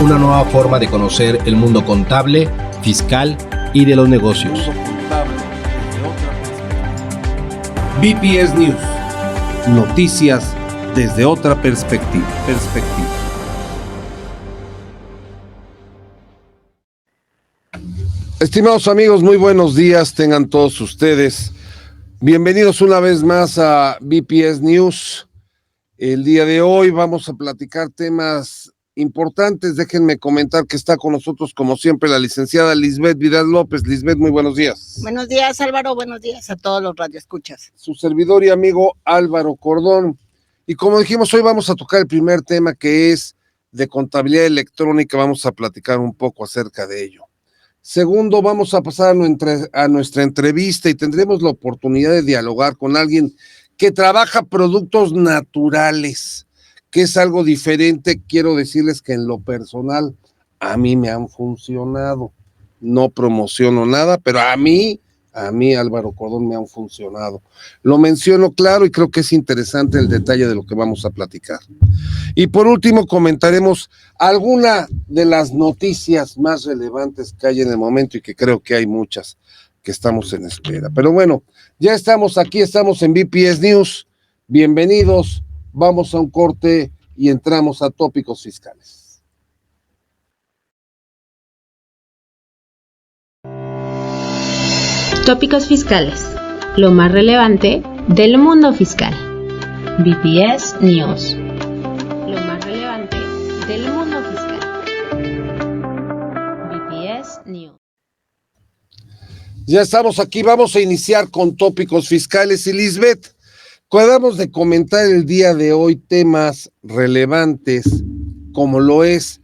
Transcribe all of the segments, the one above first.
una nueva forma de conocer el mundo contable, fiscal y de los negocios. BPS News. Noticias desde otra perspectiva. Estimados amigos, muy buenos días tengan todos ustedes. Bienvenidos una vez más a BPS News. El día de hoy vamos a platicar temas importantes. Déjenme comentar que está con nosotros, como siempre, la licenciada Lisbeth Vidal López. Lisbeth, muy buenos días. Buenos días, Álvaro. Buenos días a todos los radioescuchas. Su servidor y amigo Álvaro Cordón. Y como dijimos, hoy vamos a tocar el primer tema, que es de contabilidad electrónica. Vamos a platicar un poco acerca de ello. Segundo, vamos a pasar a nuestra entrevista y tendremos la oportunidad de dialogar con alguien que trabaja productos naturales, que es algo diferente. Quiero decirles que en lo personal a mí me han funcionado. No promociono nada, pero a mí Álvaro Cordón me han funcionado. Lo menciono claro y creo que es interesante el detalle de lo que vamos a platicar. Y por último comentaremos alguna de las noticias más relevantes que hay en el momento y que creo que hay muchas que estamos en espera. Pero bueno, ya estamos aquí, estamos en BPS News. Bienvenidos, vamos a un corte y entramos a tópicos fiscales. Tópicos fiscales, lo más relevante del mundo fiscal. BPS News. Lo más relevante del mundo fiscal. BPS News. Ya estamos aquí, vamos a iniciar con tópicos fiscales. Y Lisbeth, acabamos de comentar el día de hoy temas relevantes, como lo es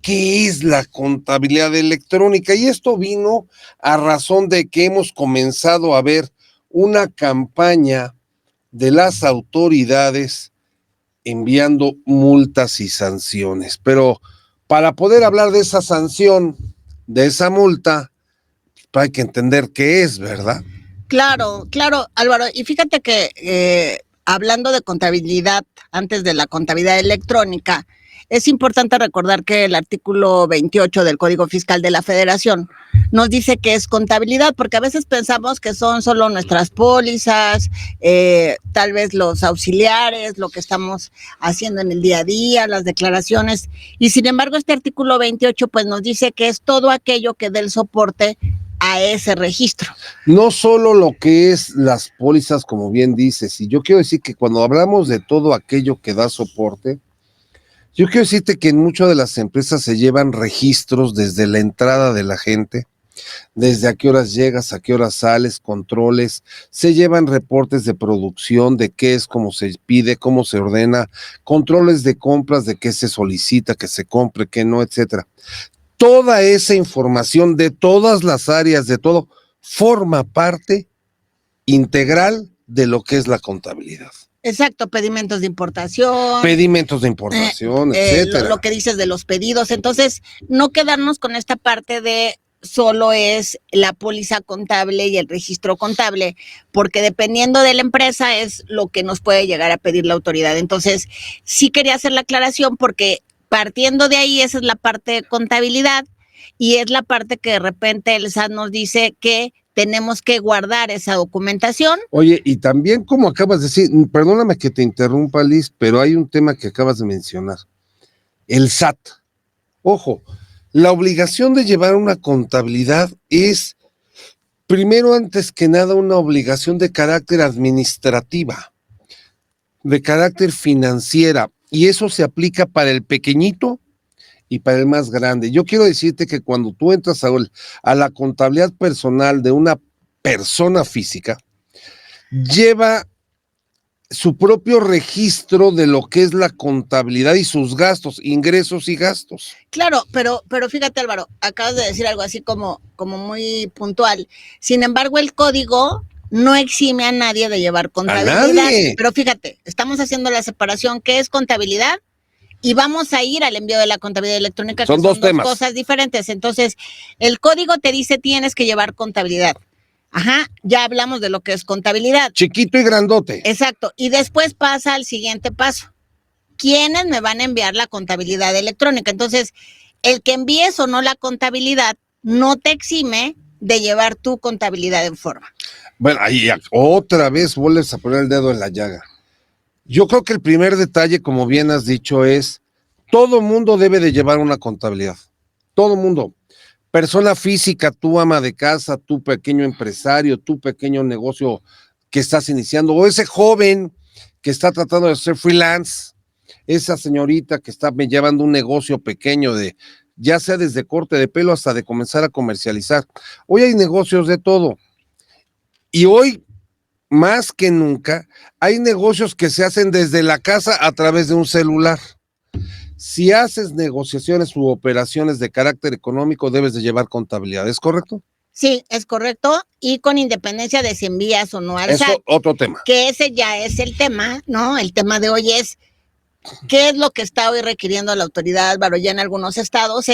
¿qué es la contabilidad electrónica? Y esto vino a razón de que hemos comenzado a ver una campaña de las autoridades enviando multas y sanciones. Pero para poder hablar de esa sanción, de esa multa, hay que entender qué es, ¿verdad? Claro, Álvaro. Y fíjate que hablando de contabilidad, antes de la contabilidad electrónica, es importante recordar que el artículo 28 del Código Fiscal de la Federación nos dice que es contabilidad, porque a veces pensamos que son solo nuestras pólizas, tal vez los auxiliares, lo que estamos haciendo en el día a día, las declaraciones, y sin embargo este artículo 28 pues nos dice que es todo aquello que dé el soporte a ese registro. No solo lo que es las pólizas, como bien dices, y yo quiero decir que cuando hablamos de todo aquello que da soporte, yo quiero decirte que en muchas de las empresas se llevan registros desde la entrada de la gente, desde a qué horas llegas, a qué horas sales, controles, se llevan reportes de producción, de qué es, cómo se pide, cómo se ordena, controles de compras, de qué se solicita, que se compre, qué no, etcétera. Toda esa información de todas las áreas, de todo, forma parte integral de lo que es la contabilidad. Exacto, pedimentos de importación, etcétera. Lo que dices de los pedidos. Entonces, no quedarnos con esta parte de solo es la póliza contable y el registro contable, porque dependiendo de la empresa es lo que nos puede llegar a pedir la autoridad. Entonces, sí quería hacer la aclaración porque partiendo de ahí, esa es la parte de contabilidad y es la parte que de repente el SAT nos dice que tenemos que guardar esa documentación. Oye, y también como acabas de decir, perdóname que te interrumpa, Liz, pero hay un tema que acabas de mencionar, el SAT. Ojo, la obligación de llevar una contabilidad es, primero, antes que nada, una obligación de carácter administrativa, de carácter financiera, y eso se aplica para el pequeñito y para el más grande. Yo quiero decirte que cuando tú entras a la contabilidad personal de una persona física, lleva su propio registro de lo que es la contabilidad y sus gastos, ingresos y gastos. Claro, pero fíjate, Álvaro, acabas de decir algo así como muy puntual. Sin embargo, el código no exime a nadie de llevar contabilidad. ¿A nadie? Pero fíjate, estamos haciendo la separación, ¿qué es contabilidad? Y vamos a ir al envío de la contabilidad electrónica, son que dos temas. Cosas diferentes. Entonces, el código te dice tienes que llevar contabilidad. Ajá, ya hablamos de lo que es contabilidad. Chiquito y grandote. Exacto, y después pasa al siguiente paso. ¿Quiénes me van a enviar la contabilidad electrónica? Entonces, el que envíes o no la contabilidad no te exime de llevar tu contabilidad en forma. Bueno, ahí otra vez vuelves a poner el dedo en la llaga. Yo creo que el primer detalle, como bien has dicho, es todo mundo debe de llevar una contabilidad. Todo mundo. Persona física, tú ama de casa, tú pequeño empresario, tú pequeño negocio que estás iniciando, o ese joven que está tratando de ser freelance, esa señorita que está llevando un negocio pequeño de, ya sea desde corte de pelo hasta de comenzar a comercializar. Hoy hay negocios de todo. Y hoy, más que nunca, hay negocios que se hacen desde la casa a través de un celular. Si haces negociaciones u operaciones de carácter económico, debes de llevar contabilidad, ¿es correcto? Sí, es correcto, y con independencia de si envías o no al SAT. Eso, otro tema. Que ese ya es el tema, ¿no? El tema de hoy es, ¿qué es lo que está hoy requiriendo la autoridad, Álvaro? Ya en algunos estados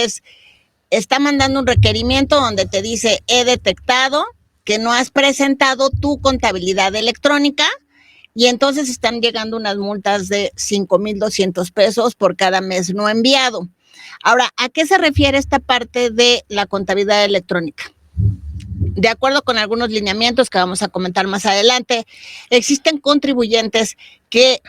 está mandando un requerimiento donde te dice, he detectado que no has presentado tu contabilidad electrónica, y entonces están llegando unas multas de 5,200 pesos por cada mes no enviado. Ahora, ¿a qué se refiere esta parte de la contabilidad electrónica? De acuerdo con algunos lineamientos que vamos a comentar más adelante, existen contribuyentes que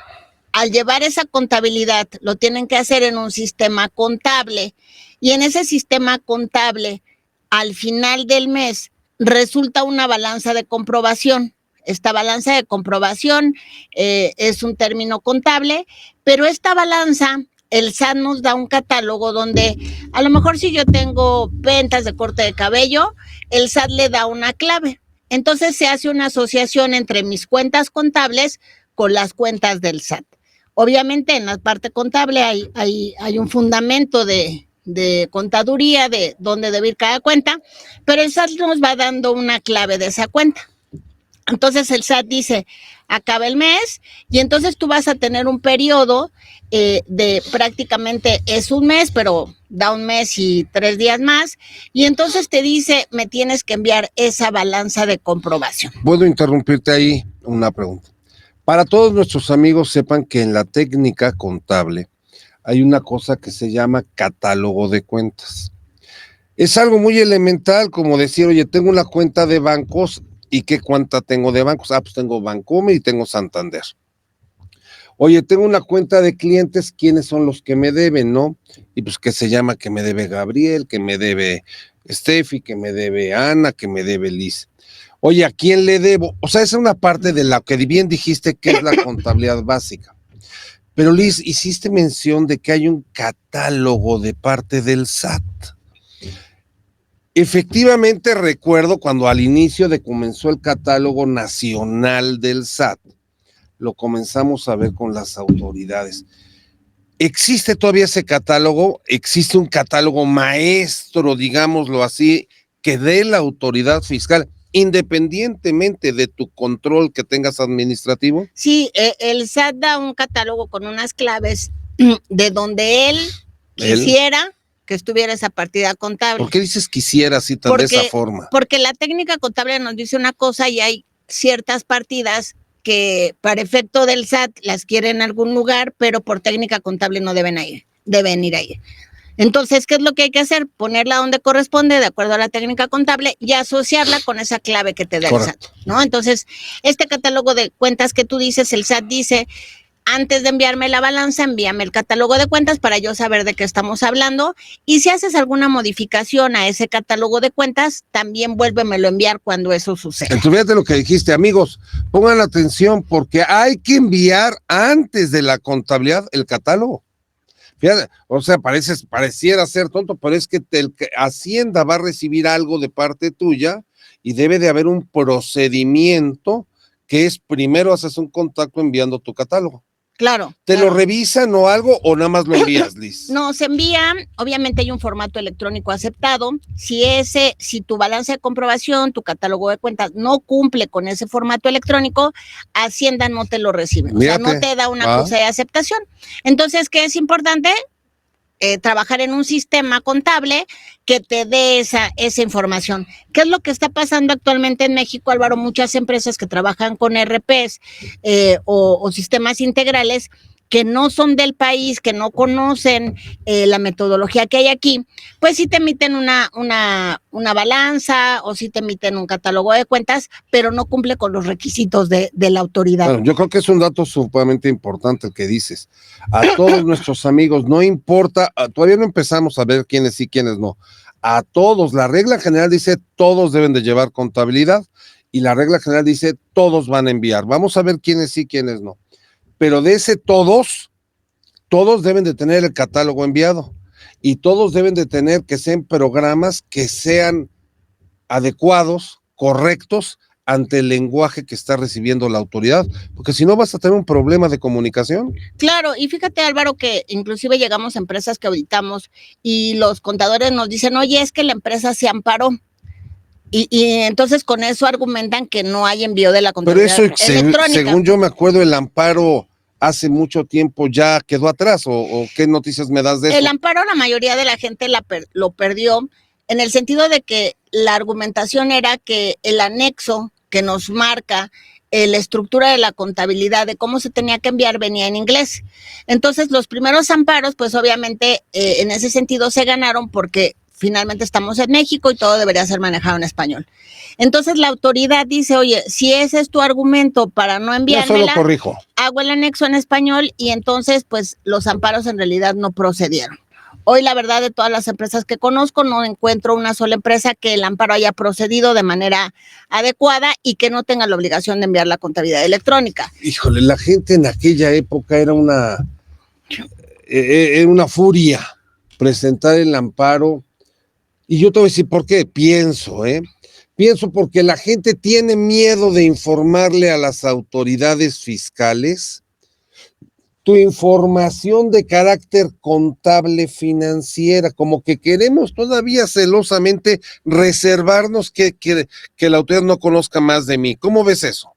al llevar esa contabilidad lo tienen que hacer en un sistema contable, y en ese sistema contable, al final del mes, resulta una balanza de comprobación. Esta balanza de comprobación es un término contable, pero esta balanza, el SAT nos da un catálogo donde a lo mejor si yo tengo ventas de corte de cabello, el SAT le da una clave. Entonces se hace una asociación entre mis cuentas contables con las cuentas del SAT. Obviamente en la parte contable hay un fundamento de contaduría de dónde debe ir cada cuenta, pero el SAT nos va dando una clave de esa cuenta. Entonces el SAT dice, acaba el mes, y entonces tú vas a tener un periodo de prácticamente es un mes, pero da un mes y 3 días más, y entonces te dice, me tienes que enviar esa balanza de comprobación. ¿Puedo interrumpirte ahí? Una pregunta. Para todos nuestros amigos, sepan que en la técnica contable hay una cosa que se llama catálogo de cuentas. Es algo muy elemental, como decir, oye, tengo una cuenta de bancos, ¿y qué cuenta tengo de bancos? Pues tengo Bancomer y tengo Santander. Oye, tengo una cuenta de clientes, ¿quiénes son los que me deben, no? Y pues que se llama que me debe Gabriel, que me debe Steffi, que me debe Ana, que me debe Liz. Oye, ¿a quién le debo? O sea, esa es una parte de la que bien dijiste que es la contabilidad básica. Pero Liz, hiciste mención de que hay un catálogo de parte del SAT. Efectivamente recuerdo cuando al inicio de comenzó el catálogo nacional del SAT, lo comenzamos a ver con las autoridades. ¿Existe todavía ese catálogo? ¿Existe un catálogo maestro, digámoslo así, que dé la autoridad fiscal, independientemente de tu control que tengas administrativo? Sí, el SAT da un catálogo con unas claves de donde él quisiera que estuviera esa partida contable. ¿Por qué dices quisiera así tan de esa forma? Porque la técnica contable nos dice una cosa y hay ciertas partidas que para efecto del SAT las quiere en algún lugar, pero por técnica contable no deben ir ahí. Entonces, ¿qué es lo que hay que hacer? Ponerla donde corresponde, de acuerdo a la técnica contable, y asociarla con esa clave que te da el SAT, ¿no? Entonces, este catálogo de cuentas que tú dices, el SAT dice, antes de enviarme la balanza, envíame el catálogo de cuentas para yo saber de qué estamos hablando, y si haces alguna modificación a ese catálogo de cuentas, también vuélvemelo a enviar cuando eso suceda. Entonces, fíjate lo que dijiste, amigos, pongan atención porque hay que antes de la contabilidad el catálogo. Fíjate, o sea, pareciera ser tonto, pero es que Hacienda va a recibir algo de parte tuya y debe de haber un procedimiento que es primero haces un contacto enviando tu catálogo. Claro. ¿Te lo revisan o algo o nada más lo envías, Liz? No, se envía, obviamente hay un formato electrónico aceptado. Si tu balanza de comprobación, tu catálogo de cuentas no cumple con ese formato electrónico, Hacienda no te lo recibe. O sea, no te da una cosa de aceptación. Entonces, ¿qué es importante? Trabajar en un sistema contable que te dé esa información. ¿Qué es lo que está pasando actualmente en México, Álvaro? Muchas empresas que trabajan con ERPs o sistemas integrales que no son del país, que no conocen la metodología que hay aquí, pues sí te emiten una balanza o sí te emiten un catálogo de cuentas, pero no cumple con los requisitos de la autoridad. Bueno, yo creo que es un dato sumamente importante el que dices. A todos nuestros amigos, no importa, todavía no empezamos a ver quiénes sí, quiénes no. A todos, la regla general dice todos deben de llevar contabilidad y la regla general dice todos van a enviar. Vamos a ver quiénes sí, quiénes no. Pero de ese todos deben de tener el catálogo enviado y todos deben de tener que sean programas que sean adecuados, correctos ante el lenguaje que está recibiendo la autoridad, porque si no vas a tener un problema de comunicación. Claro, y fíjate, Álvaro, que inclusive llegamos a empresas que auditamos y los contadores nos dicen, oye, es que la empresa se amparó. Y entonces con eso argumentan que no hay envío de la contabilidad electrónica. Según yo me acuerdo, el amparo hace mucho tiempo ya quedó atrás, o ¿qué noticias me das de eso? El amparo la mayoría de la gente lo perdió en el sentido de que la argumentación era que el anexo que nos marca la estructura de la contabilidad de cómo se tenía que enviar venía en inglés. Entonces los primeros amparos, pues obviamente en ese sentido se ganaron porque finalmente estamos en México y todo debería ser manejado en español. Entonces la autoridad dice, oye, si ese es tu argumento para no enviármela, yo solo corrijo. Hago el anexo en español y entonces pues los amparos en realidad no procedieron. Hoy la verdad de todas las empresas que conozco no encuentro una sola empresa que el amparo haya procedido de manera adecuada y que no tenga la obligación de enviar la contabilidad electrónica. Híjole, la gente en aquella época era una furia presentar el amparo. Y yo te voy a decir por qué. Pienso porque la gente tiene miedo de informarle a las autoridades fiscales tu información de carácter contable financiera, como que queremos todavía celosamente reservarnos que la autoridad no conozca más de mí. ¿Cómo ves eso?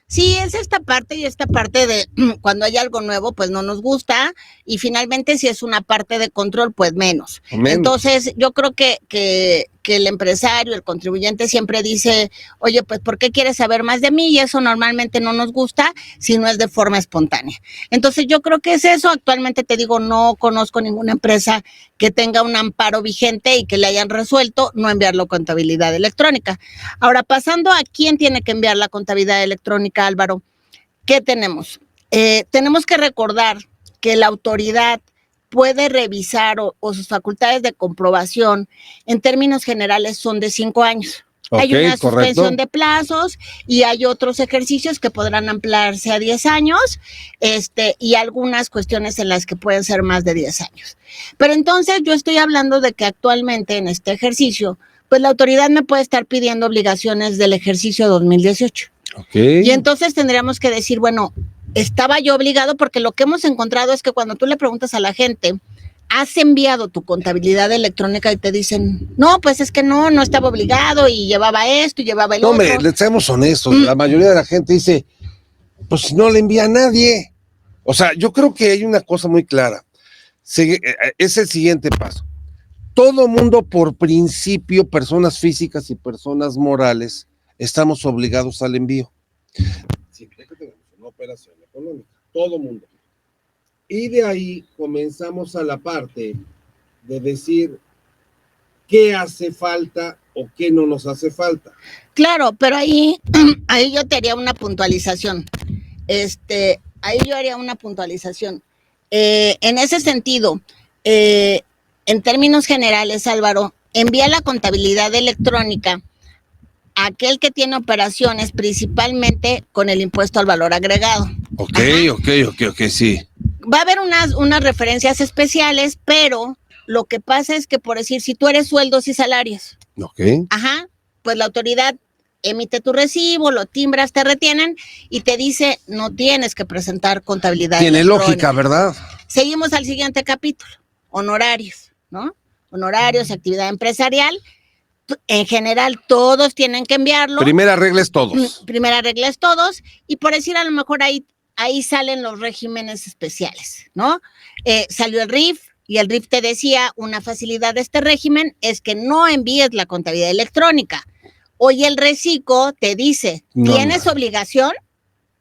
Sí, es esta parte y esta parte de cuando hay algo nuevo, pues no nos gusta y finalmente si es una parte de control, pues menos. Entonces yo creo que el empresario, el contribuyente siempre dice, oye, pues ¿por qué quieres saber más de mí? Y eso normalmente no nos gusta si no es de forma espontánea. Entonces yo creo que es eso. Actualmente te digo, no conozco ninguna empresa que tenga un amparo vigente y que le hayan resuelto no enviarlo contabilidad electrónica. Ahora, pasando a quién tiene que enviar la contabilidad electrónica, Álvaro, ¿qué tenemos? Tenemos que recordar que la autoridad puede revisar o sus facultades de comprobación en términos generales son de 5 años. Hay una suspensión de plazos y hay otros ejercicios que podrán ampliarse a 10 años y algunas cuestiones en las que pueden ser más de 10 años. Pero entonces yo estoy hablando de que actualmente en este ejercicio, pues la autoridad me puede estar pidiendo obligaciones del ejercicio 2018. Y entonces tendríamos que decir, bueno, estaba yo obligado, porque lo que hemos encontrado es que cuando tú le preguntas a la gente, ¿has enviado tu contabilidad electrónica? Y te dicen, no, pues es que no estaba obligado y llevaba esto y llevaba el otro. Hombre, le seamos honestos, la mayoría de la gente dice, pues no le envía a nadie. O sea, yo creo que hay una cosa muy clara. Es el siguiente paso. Todo mundo, por principio, personas físicas y personas morales, estamos obligados al envío. Siempre que tenemos una operación económica, todo mundo. Y de ahí comenzamos a la parte de decir qué hace falta o qué no nos hace falta. Claro, pero ahí yo te haría una puntualización. Ahí yo haría una puntualización. En ese sentido, en términos generales, Álvaro, envía la contabilidad electrónica a aquel que tiene operaciones principalmente con el impuesto al valor agregado. Ok, sí. Va a haber unas referencias especiales, pero lo que pasa es que, por decir, si tú eres sueldos y salarios, pues la autoridad emite tu recibo, lo timbras, te retienen y te dice, no tienes que presentar contabilidad electrónica. Tiene lógica, ¿verdad? Seguimos al siguiente capítulo, honorarios, ¿no? Honorarios, actividad empresarial. En general, todos tienen que enviarlo. Primera regla es todos. Y por decir, a lo mejor ahí salen los regímenes especiales, ¿no? Salió el RIF y el RIF te decía, una facilidad de este régimen es que no envíes la contabilidad electrónica. Hoy el RECICO te dice, tienes obligación,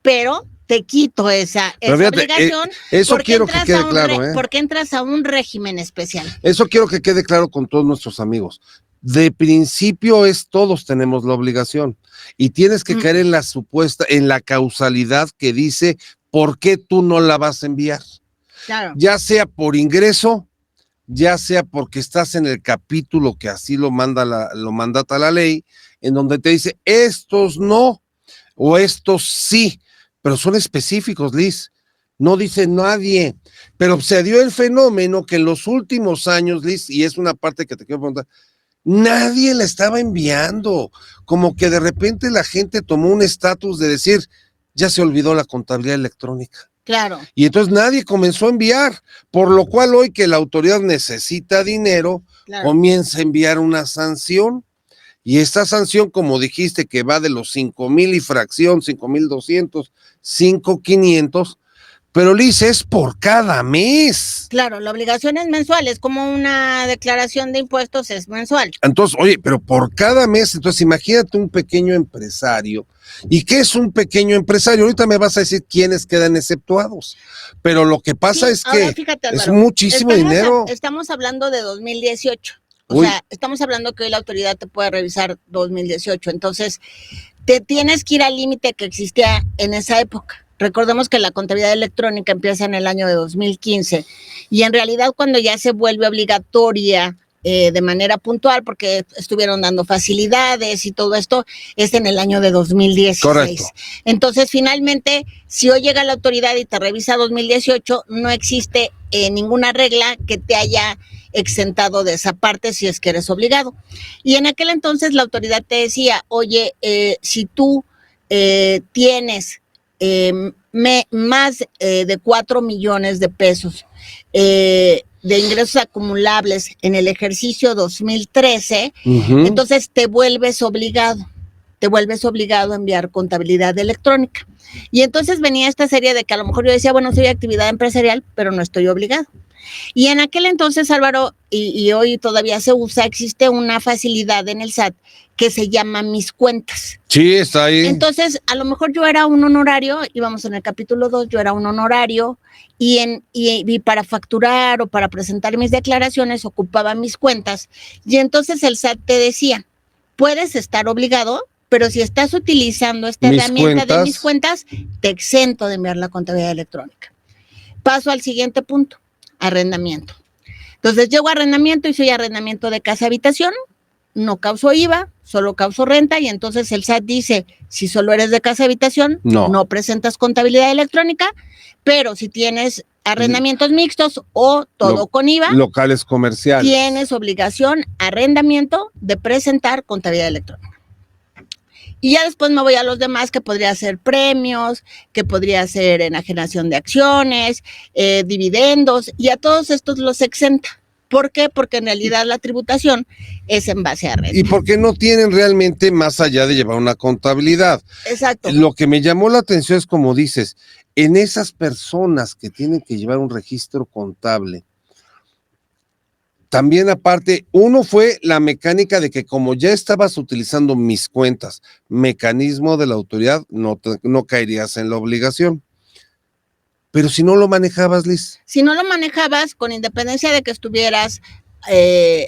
pero te quito esa Pero fíjate, obligación. eso porque quiero que entras quede a un claro, ¿eh? Porque entras a un régimen especial. Eso quiero que quede claro con todos nuestros amigos. De principio todos tenemos la obligación y tienes que caer en la causalidad que dice por qué tú no la vas a enviar. Claro. Ya sea por ingreso, ya sea porque estás en el capítulo que así lo mandata la ley, en donde te dice estos no o estos sí, pero son específicos, Liz. No dice nadie, pero se dio el fenómeno que en los últimos años, Liz, y es una parte que te quiero preguntar, nadie la estaba enviando, como que de repente la gente tomó un estatus de decir, ya se olvidó la contabilidad electrónica. Claro. Y entonces nadie comenzó a enviar, por lo cual hoy que la autoridad necesita dinero, Claro. comienza a enviar una sanción. Y esta sanción, como dijiste, que va de los 5,000 y fracción, 5,200, 5,500, pero Liz, es por cada mes. Claro, la obligación es mensual, es como una declaración de impuestos, es mensual. Entonces, oye, pero por cada mes, entonces imagínate un pequeño empresario. ¿Y qué es un pequeño empresario? Ahorita me vas a decir quiénes quedan exceptuados, pero lo que pasa es que ahora fíjate, Álvaro, es muchísimo dinero. Estamos hablando de 2018. O Uy. sea, estamos hablando que hoy la autoridad te puede revisar 2018. Entonces, te tienes que ir al límite que existía en esa época. Recordemos que la contabilidad electrónica empieza en el año de 2015 y en realidad cuando ya se vuelve obligatoria de manera puntual, porque estuvieron dando facilidades y todo esto, es en el año de 2016. Correcto. Entonces, finalmente, si hoy llega la autoridad y te revisa 2018, no existe ninguna regla que te haya exentado de esa parte si es que eres obligado. Y en aquel entonces la autoridad te decía, oye, si tú tienes más de 4 millones de pesos de ingresos acumulables en el ejercicio 2013, entonces te vuelves obligado a enviar contabilidad electrónica. Y entonces venía esta serie de que a lo mejor yo decía, bueno, soy actividad empresarial, pero no estoy obligado. Y en aquel entonces, Álvaro, y hoy todavía se usa, existe una facilidad en el SAT que se llama Mis Cuentas. Sí, está ahí. Entonces, a lo mejor yo era un honorario, íbamos en el capítulo 2, yo era un honorario, y para facturar o para presentar mis declaraciones ocupaba Mis Cuentas. Y entonces el SAT te decía, puedes estar obligado, pero si estás utilizando esta herramienta de Mis Cuentas, te exento de enviar la contabilidad electrónica. Paso al siguiente punto, arrendamiento. Entonces llego a arrendamiento y soy arrendamiento de casa-habitación, no causo IVA, solo causo renta, y entonces el SAT dice, si solo eres de casa-habitación, no presentas contabilidad electrónica, pero si tienes arrendamientos mixtos o todo con IVA, locales comerciales, tienes obligación, arrendamiento, de presentar contabilidad electrónica. Y ya después me voy a los demás, que podría ser premios, que podría ser enajenación de acciones, dividendos, y a todos estos los exenta. ¿Por qué? Porque en realidad la tributación es en base a renta. Y porque no tienen realmente más allá de llevar una contabilidad. Exacto. Lo que me llamó la atención es, como dices, en esas personas que tienen que llevar un registro contable, también aparte, uno fue la mecánica de que como ya estabas utilizando Mis Cuentas, mecanismo de la autoridad, no caerías en la obligación. Pero si no lo manejabas, Liz. Si no lo manejabas, con independencia de que estuvieras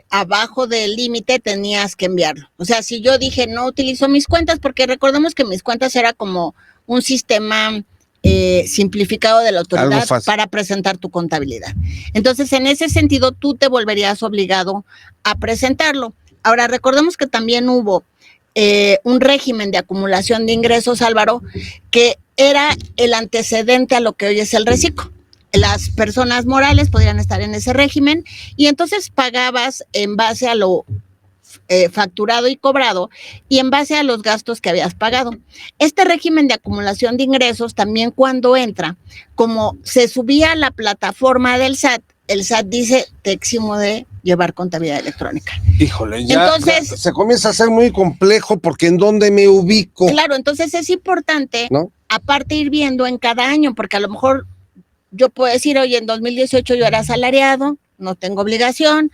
abajo del límite, tenías que enviarlo. O sea, si yo dije no utilizo Mis Cuentas, porque recordemos que Mis Cuentas era como un sistema simplificado de la autoridad para presentar tu contabilidad. Entonces, en ese sentido, tú te volverías obligado a presentarlo. Ahora, recordemos que también hubo un régimen de acumulación de ingresos, Álvaro, que era el antecedente a lo que hoy es el reciclo. Las personas morales podrían estar en ese régimen y entonces pagabas en base a lo facturado y cobrado y en base a los gastos que habías pagado. Este régimen de acumulación de ingresos también, cuando entra, como se subía a la plataforma del SAT, el SAT dice, te eximo de llevar contabilidad electrónica. Híjole, ya entonces, se comienza a hacer muy complejo, porque ¿en dónde me ubico? Claro, entonces es importante, ¿no? Aparte ir viendo en cada año, porque a lo mejor yo puedo decir, oye, en 2018 yo era asalariado, no tengo obligación,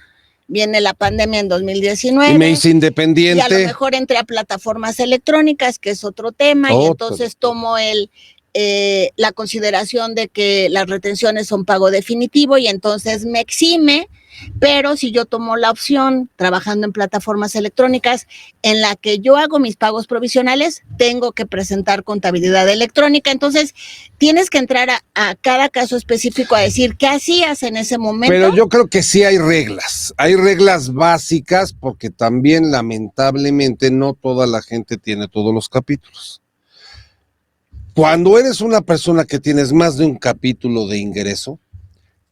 viene la pandemia en 2019. Y me hice independiente. Y a lo mejor entré a plataformas electrónicas, que es otro tema, y entonces tomo el la consideración de que las retenciones son pago definitivo y entonces me exime, pero si yo tomo la opción trabajando en plataformas electrónicas en la que yo hago mis pagos provisionales, tengo que presentar contabilidad electrónica. Entonces tienes que entrar a cada caso específico a decir qué hacías en ese momento. Pero yo creo que sí hay reglas básicas, porque también lamentablemente no toda la gente tiene todos los capítulos. Cuando eres una persona que tienes más de un capítulo de ingreso,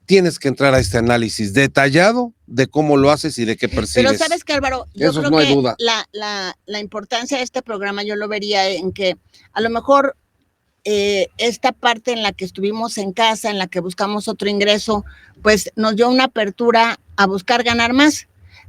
tienes que entrar a este análisis detallado de cómo lo haces y de qué percibes. Pero sabes que, Álvaro, yo Eso creo no hay que duda. la importancia de este programa yo lo vería en que a lo mejor esta parte en la que estuvimos en casa, en la que buscamos otro ingreso, pues nos dio una apertura a buscar ganar más.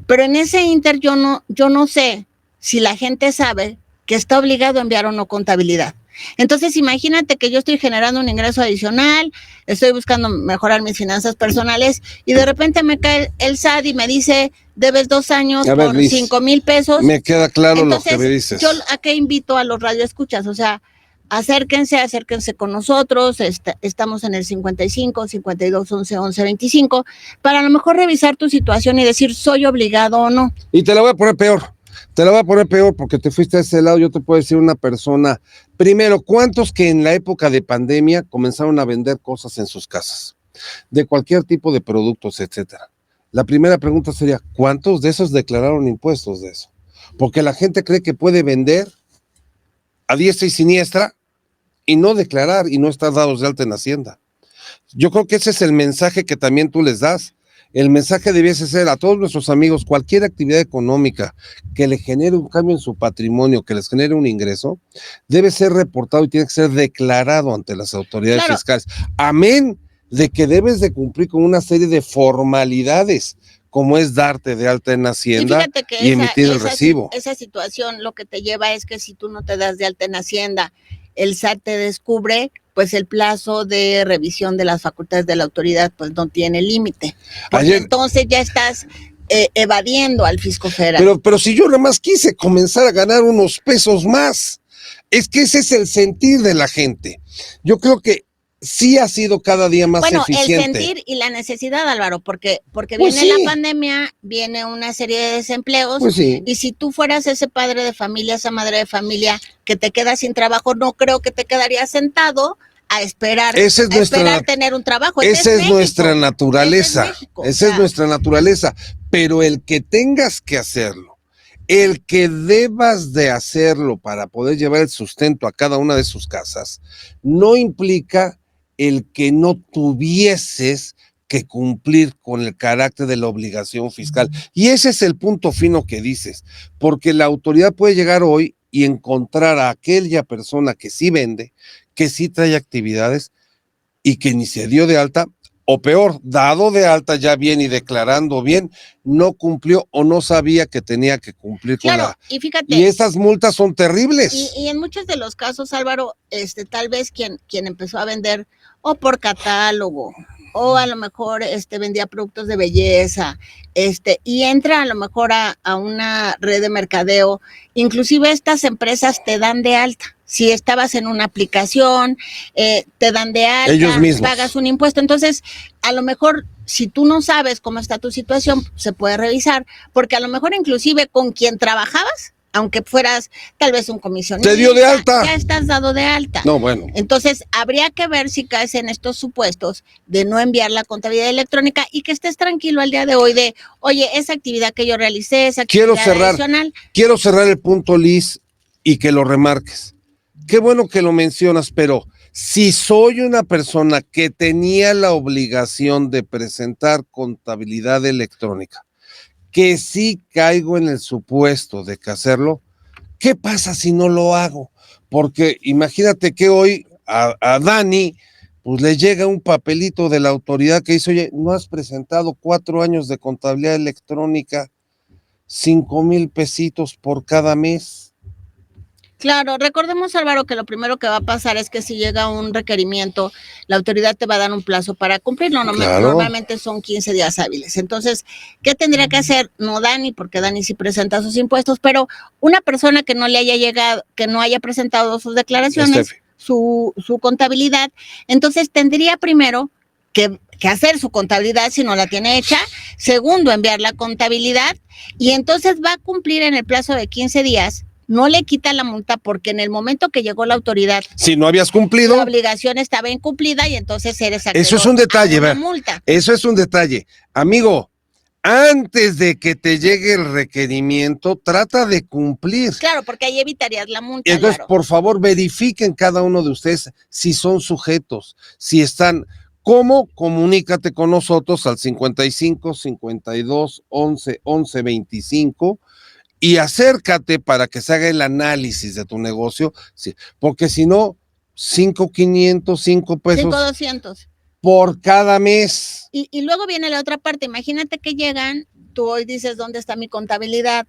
Pero en ese inter yo no sé si la gente sabe que está obligado a enviar o no contabilidad. Entonces imagínate que yo estoy generando un ingreso adicional, estoy buscando mejorar mis finanzas personales y de repente me cae el SAT y me dice, debes 2 años por Liz, 5,000 pesos. Me queda claro. Entonces, lo que me dices. Yo a qué invito a los radioescuchas, o sea, acérquense con nosotros, estamos en el 55, 52, 11, 11, 25, para a lo mejor revisar tu situación y decir, ¿soy obligado o no? Y te la voy a poner peor. Porque te fuiste a ese lado. Yo te puedo decir una persona, primero, ¿cuántos que en la época de pandemia comenzaron a vender cosas en sus casas? De cualquier tipo de productos, etcétera. La primera pregunta sería, ¿cuántos de esos declararon impuestos de eso? Porque la gente cree que puede vender a diestra y siniestra y no declarar y no estar dados de alta en Hacienda. Yo creo que ese es el mensaje que también tú les das. El mensaje debiese ser a todos nuestros amigos, cualquier actividad económica que le genere un cambio en su patrimonio, que les genere un ingreso, debe ser reportado y tiene que ser declarado ante las autoridades fiscales. Amén de que debes de cumplir con una serie de formalidades, como es darte de alta en Hacienda y emitir el recibo. Esa situación lo que te lleva es que si tú no te das de alta en Hacienda, el SAT te descubre, pues el plazo de revisión de las facultades de la autoridad pues no tiene límite. Porque entonces ya estás evadiendo al fisco federal. Pero si yo nada más quise comenzar a ganar unos pesos más, es que ese es el sentir de la gente. Yo creo que sí ha sido cada día más eficiente. El sentir y la necesidad, Álvaro, porque viene la pandemia, viene una serie de desempleos, y si tú fueras ese padre de familia, esa madre de familia que te queda sin trabajo, no creo que te quedarías sentado a esperar, tener un trabajo. Esa es nuestra naturaleza. Esa es nuestra naturaleza. Pero el que tengas que hacerlo, el que debas de hacerlo para poder llevar el sustento a cada una de sus casas, no implica el que no tuvieses que cumplir con el carácter de la obligación fiscal. Y ese es el punto fino que dices, porque la autoridad puede llegar hoy y encontrar a aquella persona que sí vende, que sí trae actividades y que ni se dio de alta, o peor, dado de alta ya bien y declarando bien, no cumplió o no sabía que tenía que cumplir con y fíjate, y estas multas son terribles. Y en muchos de los casos, Álvaro, tal vez quien empezó a vender o por catálogo, o a lo mejor vendía productos de belleza, y entra a lo mejor a una red de mercadeo, inclusive estas empresas te dan de alta. Si estabas en una aplicación, te dan de alta, ellos mismos pagas un impuesto. Entonces, a lo mejor, si tú no sabes cómo está tu situación, se puede revisar, porque a lo mejor inclusive con quien trabajabas, aunque fueras tal vez un comisionista, te dio de alta, ya estás dado de alta. No, bueno. Entonces, habría que ver si caes en estos supuestos de no enviar la contabilidad electrónica y que estés tranquilo al día de hoy de, oye, esa actividad que yo realicé, esa actividad adicional. Quiero cerrar el punto, Liz, y que lo remarques. Qué bueno que lo mencionas, pero si soy una persona que tenía la obligación de presentar contabilidad electrónica, que sí caigo en el supuesto de que hacerlo, ¿qué pasa si no lo hago? Porque imagínate que hoy a Dani pues le llega un papelito de la autoridad que dice, oye, no has presentado 4 años de contabilidad electrónica, 5,000 pesitos por cada mes. Claro, recordemos, Álvaro, que lo primero que va a pasar es que si llega un requerimiento, la autoridad te va a dar un plazo para cumplirlo. Normalmente son 15 días hábiles. Entonces, ¿qué tendría que hacer? No Dani, porque Dani sí presenta sus impuestos, pero una persona que no le haya llegado, que no haya presentado sus declaraciones, su contabilidad, entonces tendría primero que hacer su contabilidad si no la tiene hecha, segundo, enviar la contabilidad y entonces va a cumplir en el plazo de 15 días, no le quita la multa porque en el momento que llegó la autoridad, si no habías cumplido, la obligación estaba incumplida y entonces eres acreedor eso es un detalle, a una ver, multa. eso es un detalle. Amigo, antes de que te llegue el requerimiento, trata de cumplir. Claro, porque ahí evitarías la multa. Entonces, Álvaro, por favor, verifiquen cada uno de ustedes si son sujetos, si están. ¿Cómo? Comunícate con nosotros al 55 52 11 11 25 y acércate para que se haga el análisis de tu negocio, sí, porque si no, 5,500, 5 pesos 5,200. por cada mes. Y luego viene la otra parte. Imagínate que llegan, tú hoy dices, ¿dónde está mi contabilidad?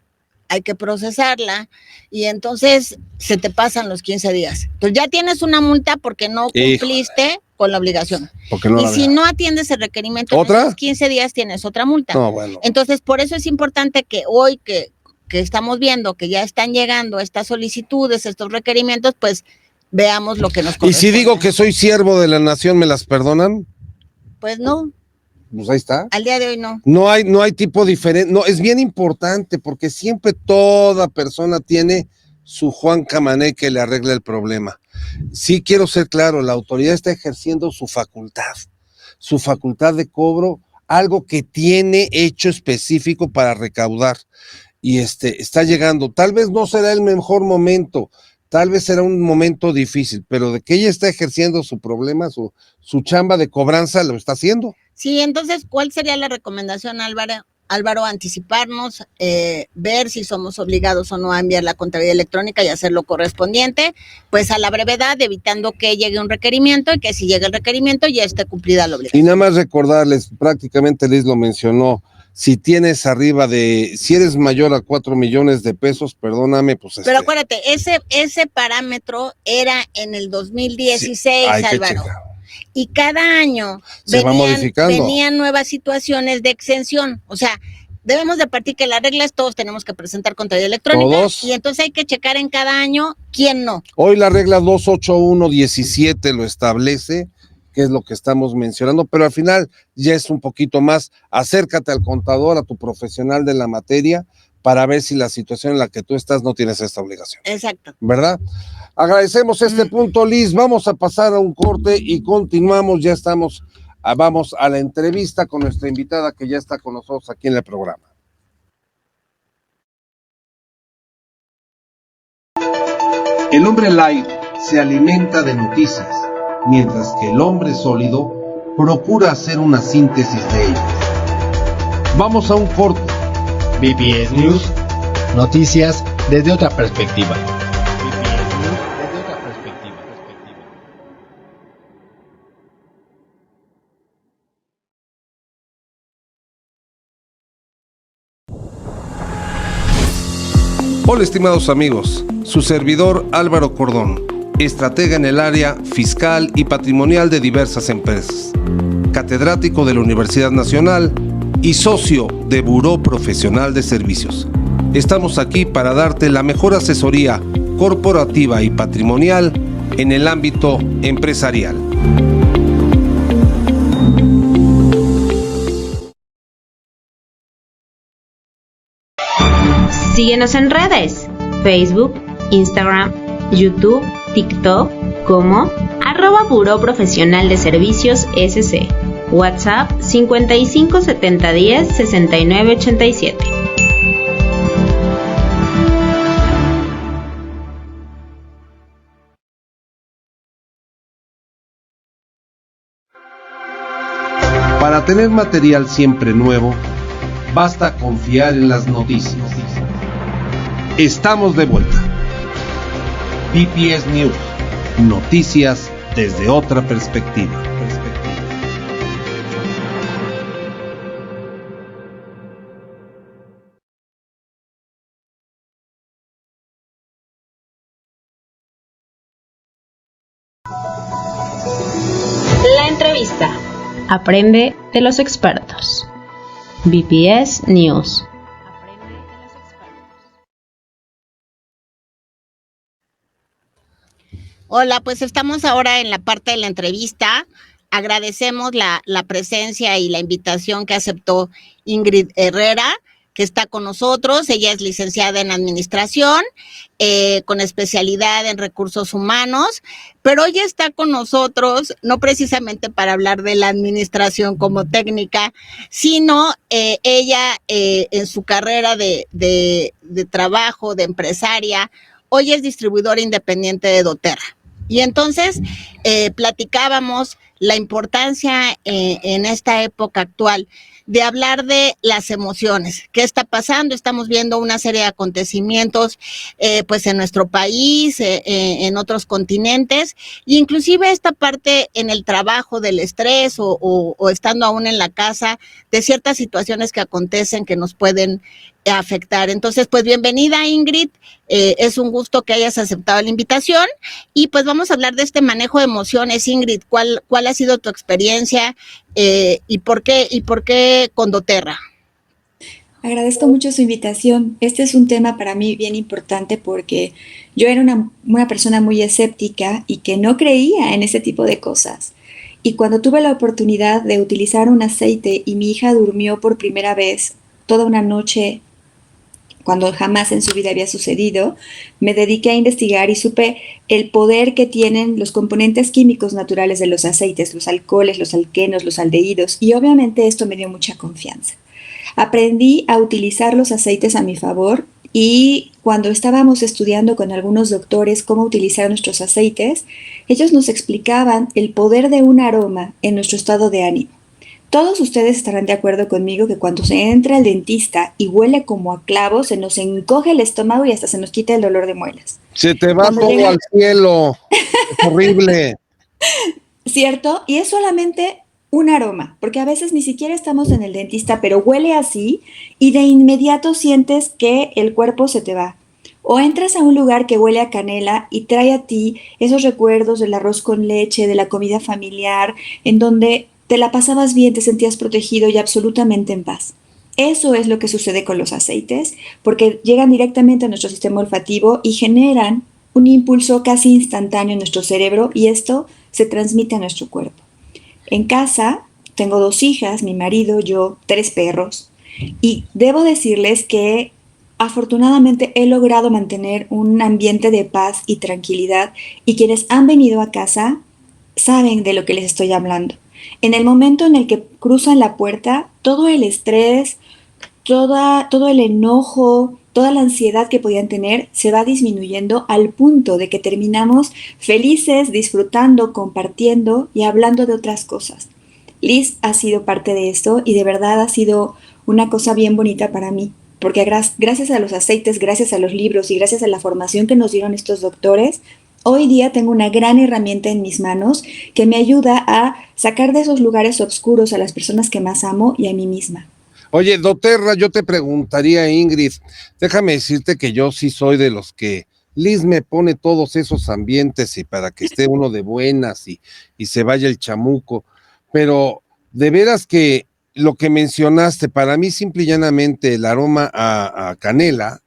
Hay que procesarla y entonces se te pasan los 15 días. Entonces ya tienes una multa porque no cumpliste con la obligación. No, y si no atiendes el requerimiento ¿otra? en esos 15 días tienes otra multa. No, bueno. Entonces por eso es importante que hoy que estamos viendo que ya están llegando estas solicitudes, estos requerimientos, pues veamos lo que nos corresponde. Y si digo que soy siervo de la nación, ¿me las perdonan? Pues no. Pues ahí está. Al día de hoy no. No hay tipo diferente. No, es bien importante porque siempre toda persona tiene su Juan Camané que le arregla el problema. Sí quiero ser claro, la autoridad está ejerciendo su facultad de cobro, algo que tiene hecho específico para recaudar. Y está llegando. Tal vez no será el mejor momento, tal vez será un momento difícil, pero de que ella está ejerciendo su problema, su chamba de cobranza, lo está haciendo. Sí, entonces, ¿cuál sería la recomendación, Álvaro? Anticiparnos, ver si somos obligados o no a enviar la contabilidad electrónica y hacer lo correspondiente, pues a la brevedad, evitando que llegue un requerimiento y que si llega el requerimiento ya esté cumplida la obligación. Y nada más recordarles, prácticamente Liz lo mencionó, si tienes si eres mayor a 4 millones de pesos, perdóname, pues Pero acuérdate, ese parámetro era en el 2016, sí, Álvaro. Y cada año venían nuevas situaciones de exención. O sea, debemos de partir que las reglas todos tenemos que presentar contabilidad electrónica. ¿Todos? Y entonces hay que checar en cada año quién no. Hoy la regla 28117 lo establece, que es lo que estamos mencionando, pero al final ya es un poquito más. Acércate al contador, a tu profesional de la materia, para ver si la situación en la que tú estás no tienes esta obligación. Exacto. ¿Verdad? Agradecemos este punto, Liz. Vamos a pasar a un corte y continuamos. Ya vamos a la entrevista con nuestra invitada que ya está con nosotros aquí en el programa. El hombre light se alimenta de noticias, mientras que el hombre sólido procura hacer una síntesis de ellas. Vamos a un corte. BPS News, noticias desde otra perspectiva. Hola estimados amigos, su servidor Álvaro Cordón, estratega en el área fiscal y patrimonial de diversas empresas, catedrático de la Universidad Nacional y socio de Buró Profesional de Servicios. Estamos aquí para darte la mejor asesoría corporativa y patrimonial en el ámbito empresarial. Síguenos en redes, Facebook, Instagram, YouTube, TikTok, como @Buró Profesional de Servicios SC. WhatsApp 55 70 10 69 87. Para tener material siempre nuevo, basta confiar en las noticias. Estamos de vuelta. BPS News, noticias desde otra perspectiva. La entrevista. Aprende de los expertos. BPS News. Hola, pues estamos ahora en la parte de la entrevista. Agradecemos la presencia y la invitación que aceptó Ingrid Herrera, que está con nosotros. Ella es licenciada en administración, con especialidad en recursos humanos, pero hoy está con nosotros no precisamente para hablar de la administración como técnica, sino ella en su carrera de trabajo, de empresaria, hoy es distribuidora independiente de doTERRA. Y entonces platicábamos la importancia en esta época actual de hablar de las emociones. ¿Qué está pasando? Estamos viendo una serie de acontecimientos pues en nuestro país, en otros continentes, e inclusive esta parte en el trabajo del estrés o estando aún en la casa, de ciertas situaciones que acontecen que nos pueden afectar. Entonces, pues bienvenida, Ingrid. Es un gusto que hayas aceptado la invitación y pues vamos a hablar de este manejo de emociones. Ingrid, ¿cuál ha sido tu experiencia y por qué con doTERRA? Agradezco mucho su invitación. Este es un tema para mí bien importante porque yo era una persona muy escéptica y que no creía en ese tipo de cosas. Y cuando tuve la oportunidad de utilizar un aceite y mi hija durmió por primera vez toda una noche, cuando jamás en su vida había sucedido, me dediqué a investigar y supe el poder que tienen los componentes químicos naturales de los aceites, los alcoholes, los alquenos, los aldehídos, y obviamente esto me dio mucha confianza. Aprendí a utilizar los aceites a mi favor y cuando estábamos estudiando con algunos doctores cómo utilizar nuestros aceites, ellos nos explicaban el poder de un aroma en nuestro estado de ánimo. Todos ustedes estarán de acuerdo conmigo que cuando se entra al dentista y huele como a clavo, se nos encoge el estómago y hasta se nos quita el dolor de muelas. Se te va Cuando todo llega... al cielo. Es horrible. ¿Cierto? Y es solamente un aroma, porque a veces ni siquiera estamos en el dentista, pero huele así y de inmediato sientes que el cuerpo se te va. O entras a un lugar que huele a canela y trae a ti esos recuerdos del arroz con leche, de la comida familiar, en donde te la pasabas bien, te sentías protegido y absolutamente en paz. Eso es lo que sucede con los aceites, porque llegan directamente a nuestro sistema olfativo y generan un impulso casi instantáneo en nuestro cerebro y esto se transmite a nuestro cuerpo. En casa tengo 2 hijas, mi marido, yo, 3 perros y debo decirles que afortunadamente he logrado mantener un ambiente de paz y tranquilidad y quienes han venido a casa saben de lo que les estoy hablando. En el momento en el que cruzan la puerta, todo el estrés, todo el enojo, toda la ansiedad que podían tener se va disminuyendo al punto de que terminamos felices, disfrutando, compartiendo y hablando de otras cosas. Liz ha sido parte de esto y de verdad ha sido una cosa bien bonita para mí, porque gracias a los aceites, gracias a los libros y gracias a la formación que nos dieron estos doctores, hoy día tengo una gran herramienta en mis manos que me ayuda a sacar de esos lugares oscuros a las personas que más amo y a mí misma. Oye, doTERRA, yo te preguntaría, Ingrid, déjame decirte que yo sí soy de los que Liz me pone todos esos ambientes y para que esté uno de buenas y se vaya el chamuco, pero de veras que lo que mencionaste, para mí simple y llanamente el aroma a canela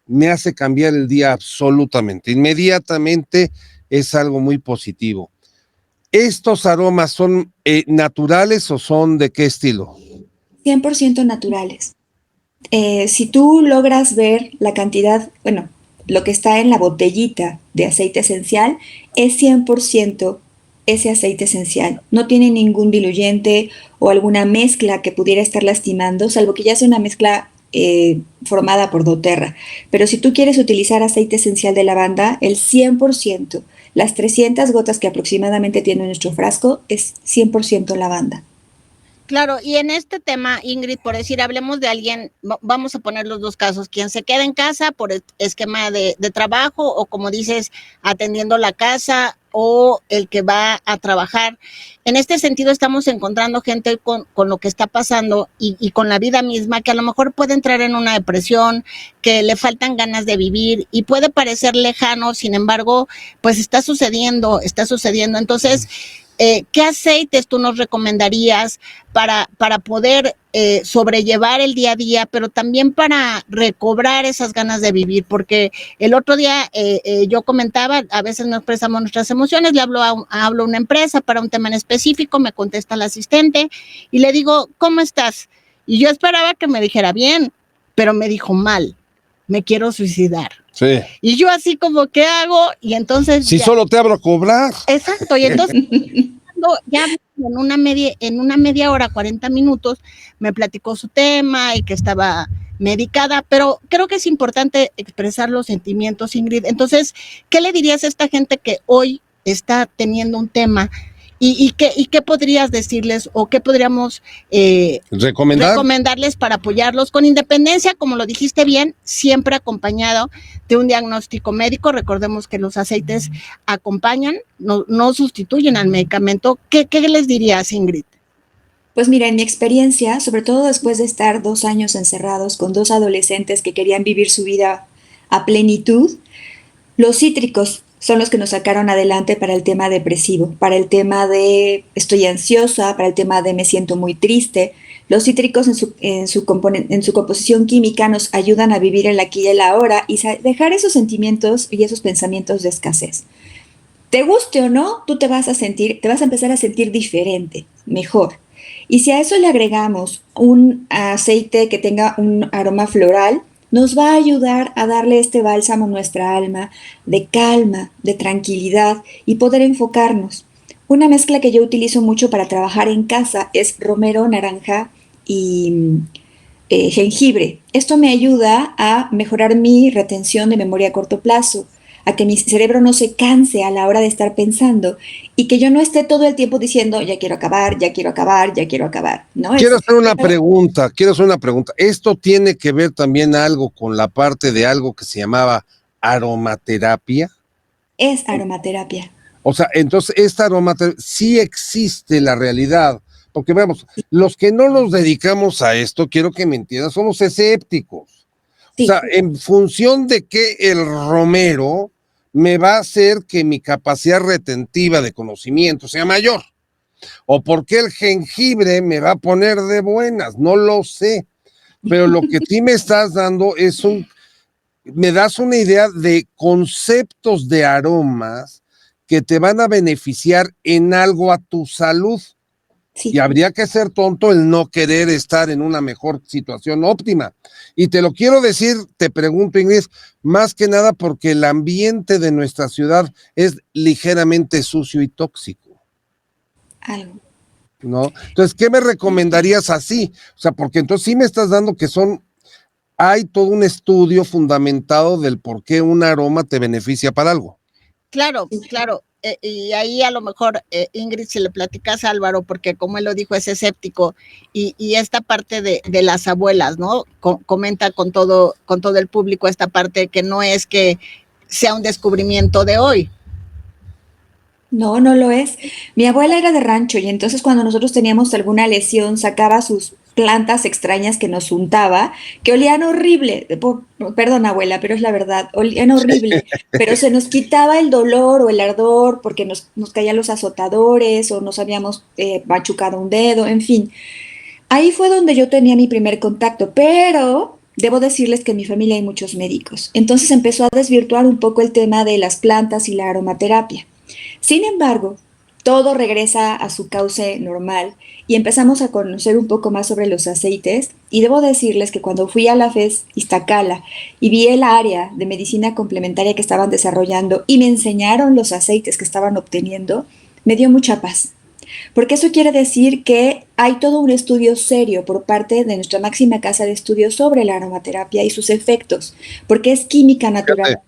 me hace cambiar el día absolutamente, inmediatamente es algo muy positivo. ¿Estos aromas son naturales o son de qué estilo? 100% naturales. Si tú logras ver la cantidad, bueno, lo que está en la botellita de aceite esencial, es 100% ese aceite esencial. No tiene ningún diluyente o alguna mezcla que pudiera estar lastimando, salvo que ya sea una mezcla formada por doTERRA. Pero si tú quieres utilizar aceite esencial de lavanda, el 100%, las 300 gotas que aproximadamente tiene nuestro frasco, es 100% lavanda. Claro, y en este tema, Ingrid, por decir, hablemos de alguien, vamos a poner los dos casos, quien se queda en casa por esquema de trabajo o como dices, atendiendo la casa o el que va a trabajar. En este sentido estamos encontrando gente con lo que está pasando y con la vida misma que a lo mejor puede entrar en una depresión, que le faltan ganas de vivir y puede parecer lejano, sin embargo, pues está sucediendo. Entonces, ¿qué aceites tú nos recomendarías para poder sobrellevar el día a día, pero también para recobrar esas ganas de vivir? Porque el otro día yo comentaba, a veces no expresamos nuestras emociones, le hablo a una empresa para un tema en específico, me contesta el asistente y le digo, ¿cómo estás? Y yo esperaba que me dijera bien, pero me dijo mal, me quiero suicidar. Sí. Y yo así como, ¿qué hago? Y entonces... Si solo te abro a cobrar. Exacto, y entonces ya en una media hora, 40 minutos, me platicó su tema y que estaba medicada, pero creo que es importante expresar los sentimientos, Ingrid. Entonces, ¿qué le dirías a esta gente que hoy está teniendo un tema? ¿Y qué podrías decirles o qué podríamos recomendarles para apoyarlos con independencia, como lo dijiste bien, siempre acompañado de un diagnóstico médico? Recordemos que los aceites acompañan, no sustituyen al medicamento. ¿Qué les dirías, Ingrid? Pues mira, en mi experiencia, sobre todo después de estar 2 años encerrados con 2 adolescentes que querían vivir su vida a plenitud, los cítricos son los que nos sacaron adelante para el tema depresivo, para el tema de estoy ansiosa, para el tema de me siento muy triste. Los cítricos en su composición química nos ayudan a vivir el aquí y el ahora y dejar esos sentimientos y esos pensamientos de escasez. Te guste o no, tú te vas a empezar a sentir diferente, mejor. Y si a eso le agregamos un aceite que tenga un aroma floral, nos va a ayudar a darle este bálsamo a nuestra alma de calma, de tranquilidad y poder enfocarnos. Una mezcla que yo utilizo mucho para trabajar en casa es romero, naranja y jengibre. Esto me ayuda a mejorar mi retención de memoria a corto plazo, a que mi cerebro no se canse a la hora de estar pensando y que yo no esté todo el tiempo diciendo ya quiero acabar, ya quiero acabar, ya quiero acabar, ¿no? Quiero hacer una pregunta. ¿Esto tiene que ver también algo con la parte de algo que se llamaba aromaterapia? Es aromaterapia. O sea, entonces esta aromaterapia sí existe la realidad, porque veamos, los que no nos dedicamos a esto, quiero que me entiendan, somos escépticos. Sí. O sea, en función de que el romero me va a hacer que mi capacidad retentiva de conocimiento sea mayor. O porque el jengibre me va a poner de buenas, no lo sé. Pero lo que sí me estás dando me das una idea de conceptos de aromas que te van a beneficiar en algo a tu salud. Sí. Y habría que ser tonto el no querer estar en una mejor situación óptima. Y te lo quiero decir, te pregunto, Ingrid, más que nada porque el ambiente de nuestra ciudad es ligeramente sucio y tóxico. Algo. ¿No? Entonces, ¿qué me recomendarías así? O sea, porque entonces sí me estás dando que hay todo un estudio fundamentado del por qué un aroma te beneficia para algo. Claro. Y ahí a lo mejor, Ingrid, si le platicas a Álvaro, porque como él lo dijo, es escéptico, y esta parte de las abuelas, ¿no? Comenta con todo el público esta parte que no es que sea un descubrimiento de hoy. No, no lo es. Mi abuela era de rancho y entonces cuando nosotros teníamos alguna lesión sacaba sus plantas extrañas que nos untaba, que olían horrible. Perdón, abuela, pero es la verdad, olían horrible, pero se nos quitaba el dolor o el ardor porque nos caían los azotadores o nos habíamos machucado un dedo, en fin. Ahí fue donde yo tenía mi primer contacto, pero debo decirles que en mi familia hay muchos médicos. Entonces empezó a desvirtuar un poco el tema de las plantas y la aromaterapia. Sin embargo, todo regresa a su cauce normal y empezamos a conocer un poco más sobre los aceites y debo decirles que cuando fui a la FES Iztacala y vi el área de medicina complementaria que estaban desarrollando y me enseñaron los aceites que estaban obteniendo, me dio mucha paz. Porque eso quiere decir que hay todo un estudio serio por parte de nuestra máxima casa de estudios sobre la aromaterapia y sus efectos, porque es química natural.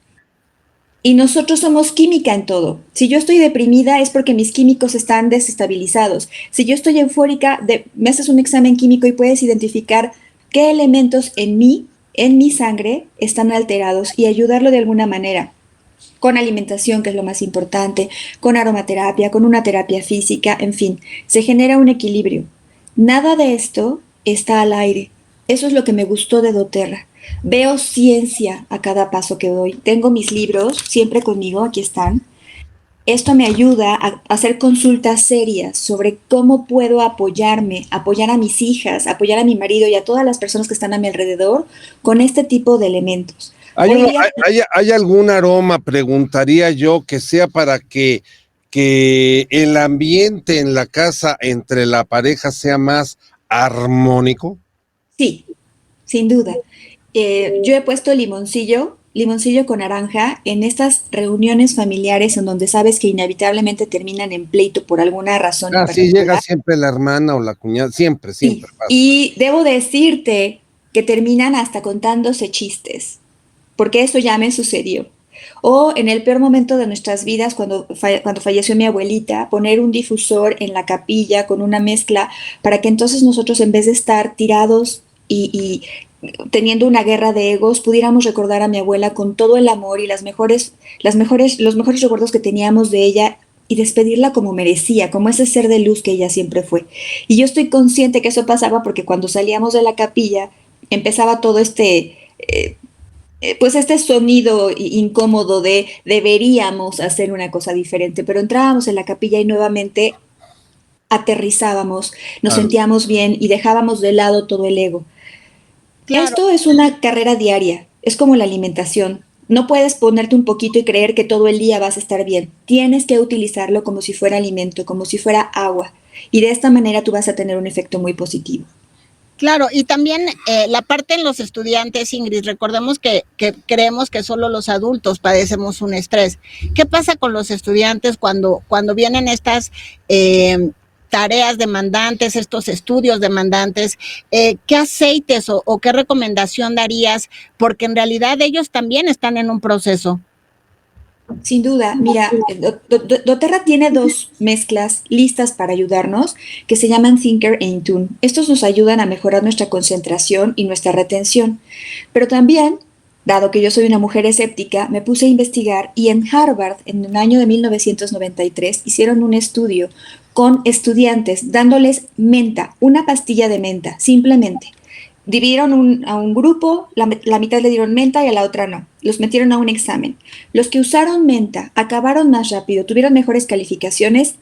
Y nosotros somos química en todo. Si yo estoy deprimida es porque mis químicos están desestabilizados. Si yo estoy eufórica, me haces un examen químico y puedes identificar qué elementos en mi sangre, están alterados y ayudarlo de alguna manera. Con alimentación, que es lo más importante, con aromaterapia, con una terapia física, en fin, se genera un equilibrio. Nada de esto está al aire. Eso es lo que me gustó de doTERRA. Veo ciencia a cada paso que doy. Tengo mis libros siempre conmigo, aquí están. esto me ayuda a hacer consultas serias sobre cómo puedo apoyarme, apoyar a mis hijas, apoyar a mi marido y a todas las personas que están a mi alrededor con este tipo de elementos. ¿Hay algún aroma, preguntaría yo, que sea para que el ambiente en la casa entre la pareja sea más armónico? Sí, sin duda. Yo he puesto limoncillo con naranja en estas reuniones familiares en donde sabes que inevitablemente terminan en pleito por alguna razón en Sí, llega particular. siempre la hermana o la cuñada, siempre Sí. pasa. Y debo decirte que terminan hasta contándose chistes, porque eso ya me sucedió. O en el peor momento de nuestras vidas, cuando falleció mi abuelita, poner un difusor en la capilla con una mezcla para que entonces nosotros, en vez de estar tirados y teniendo una guerra de egos, pudiéramos recordar a mi abuela con todo el amor y los mejores recuerdos que teníamos de ella y despedirla como merecía, como ese ser de luz que ella siempre fue. Y yo estoy consciente que eso pasaba porque cuando salíamos de la capilla empezaba todo pues este sonido incómodo de deberíamos hacer una cosa diferente, pero entrábamos en la capilla y nuevamente aterrizábamos, nos sentíamos bien y dejábamos de lado todo el ego. Claro. Esto es una carrera diaria, es como la alimentación. No puedes ponerte un poquito y creer que todo el día vas a estar bien. Tienes que utilizarlo como si fuera alimento, como si fuera agua. Y de esta manera tú vas a tener un efecto muy positivo. Claro, y también la parte en los estudiantes, Ingrid, recordemos que creemos que solo los adultos padecemos un estrés. ¿Qué pasa con los estudiantes cuando vienen estas tareas demandantes, estos estudios demandantes? ¿Qué aceites o qué recomendación darías? Porque en realidad ellos también están en un proceso. Sin duda, mira, doTERRA tiene 2 mezclas listas para ayudarnos que se llaman Thinker e Intune. Estos nos ayudan a mejorar nuestra concentración y nuestra retención. Pero también, dado que yo soy una mujer escéptica, me puse a investigar y en Harvard, en el año de 1993, hicieron un estudio con estudiantes dándoles menta, una pastilla de menta, simplemente. Dividieron a un grupo, la mitad le dieron menta y a la otra no. Los metieron a un examen. Los que usaron menta acabaron más rápido, tuvieron mejores calificaciones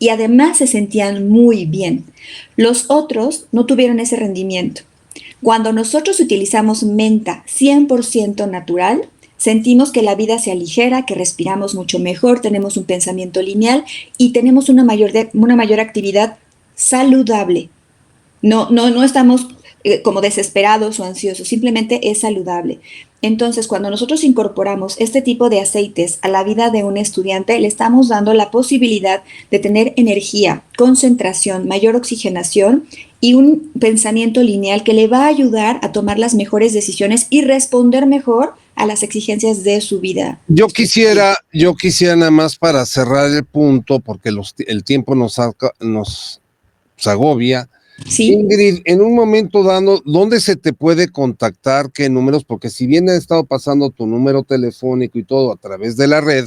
y además se sentían muy bien. Los otros no tuvieron ese rendimiento. Cuando nosotros utilizamos menta 100% natural, sentimos que la vida se aligera, que respiramos mucho mejor, tenemos un pensamiento lineal y tenemos una mayor actividad saludable. No estamos como desesperados o ansiosos, simplemente es saludable. Entonces, cuando nosotros incorporamos este tipo de aceites a la vida de un estudiante, le estamos dando la posibilidad de tener energía, concentración, mayor oxigenación y un pensamiento lineal que le va a ayudar a tomar las mejores decisiones y responder mejor a las exigencias de su vida. Yo quisiera nada más para cerrar el punto, porque el tiempo nos agobia. Sí. Ingrid, en un momento dado, ¿dónde se te puede contactar? ¿Qué números? Porque si bien ha estado pasando tu número telefónico y todo a través de la red,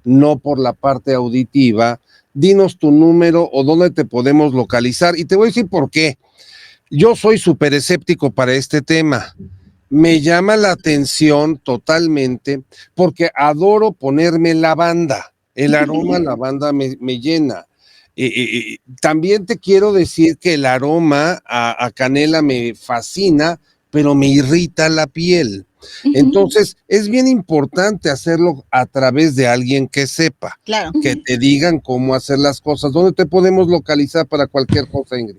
no por la parte auditiva, dinos tu número o dónde te podemos localizar. Y te voy a decir por qué. Yo soy súper escéptico para este tema. Me llama la atención totalmente porque adoro ponerme lavanda. El aroma lavanda me llena. También te quiero decir que el aroma a canela me fascina, pero me irrita la piel. Entonces, es bien importante hacerlo a través de alguien que sepa, Claro. que te digan cómo hacer las cosas. ¿Dónde te podemos localizar para cualquier cosa, Ingrid?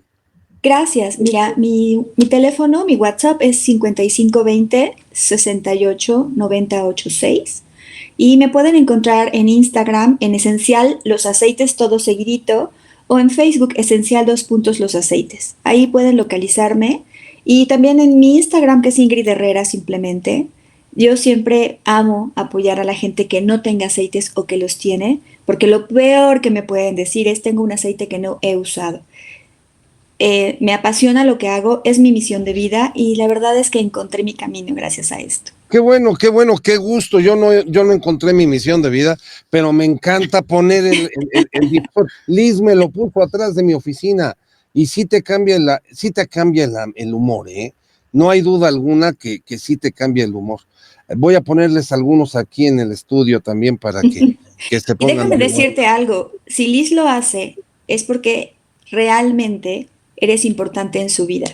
Gracias. Mira, mi teléfono, mi WhatsApp es 5520 68 986 y me pueden encontrar en Instagram en Esencial Los Aceites todo seguidito o en Facebook Esencial Los Aceites. Ahí pueden localizarme y también en mi Instagram que es Ingrid Herrera simplemente. Yo siempre amo apoyar a la gente que no tenga aceites o que los tiene, porque lo peor que me pueden decir es tengo un aceite que no he usado. Me apasiona lo que hago, es mi misión de vida y la verdad es que encontré mi camino gracias a esto. Qué bueno, qué gusto. Yo no encontré mi misión de vida, pero me encanta poner el difusor. Liz me lo puso atrás de mi oficina y sí te cambia el humor, ¿eh? no hay duda alguna que sí te cambia el humor. Voy a ponerles algunos aquí en el estudio también para que se Y pongan déjame de decirte algo, si Liz lo hace es porque realmente eres importante en su vida.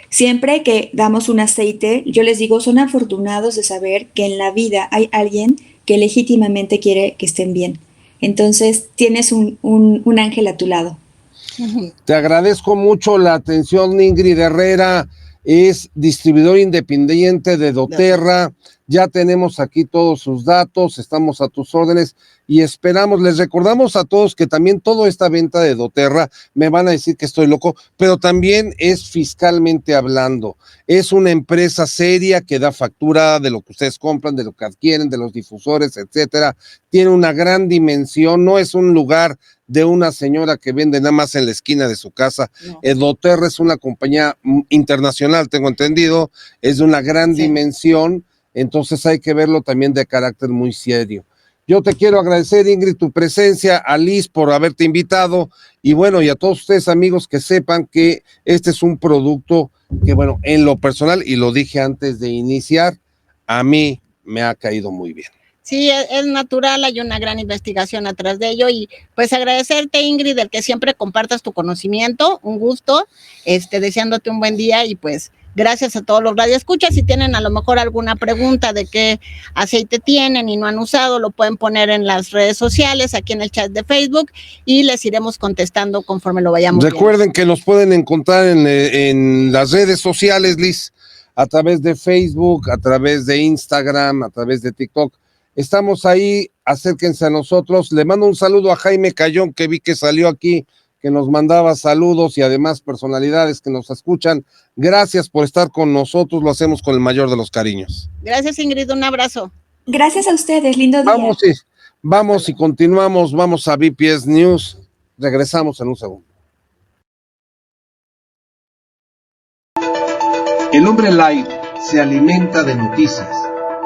Siempre que damos un aceite, yo les digo, son afortunados de saber que en la vida hay alguien que legítimamente quiere que estén bien. Entonces tienes un ángel a tu lado. Te agradezco mucho la atención, Ingrid Herrera, es distribuidor independiente de doTERRA. Ya tenemos aquí todos sus datos, estamos a tus órdenes y esperamos, les recordamos a todos que también toda esta venta de doTERRA, me van a decir que estoy loco, pero también es fiscalmente hablando. Es una empresa seria que da factura de lo que ustedes compran, de lo que adquieren, de los difusores, etcétera. Tiene una gran dimensión, no es un lugar de una señora que vende nada más en la esquina de su casa. No. doTERRA es una compañía internacional, tengo entendido, es de una gran dimensión, entonces hay que verlo también de carácter muy serio. Yo te quiero agradecer, Ingrid, tu presencia, a Liz por haberte invitado, y bueno, y a todos ustedes, amigos, que sepan que este es un producto que, bueno, en lo personal, y lo dije antes de iniciar, a mí me ha caído muy bien. Sí, es natural, hay una gran investigación atrás de ello y pues agradecerte, Ingrid, el que siempre compartas tu conocimiento, un gusto, deseándote un buen día y pues gracias a todos los radioescuchas. Si tienen a lo mejor alguna pregunta de qué aceite tienen y no han usado, lo pueden poner en las redes sociales, aquí en el chat de Facebook y les iremos contestando conforme lo vayamos viendo. Recuerden que nos pueden encontrar en las redes sociales, Liz, a través de Facebook, a través de Instagram, a través de TikTok. Estamos ahí, acérquense a nosotros. Le mando un saludo a Jaime Cayón, que vi que salió aquí, que nos mandaba saludos y además personalidades que nos escuchan. Gracias por estar con nosotros, lo hacemos con el mayor de los cariños. Gracias, Ingrid, un abrazo. Gracias a ustedes, lindo día. Vamos y continuamos, vamos a BPS News. Regresamos en un segundo. El hombre light se alimenta de noticias,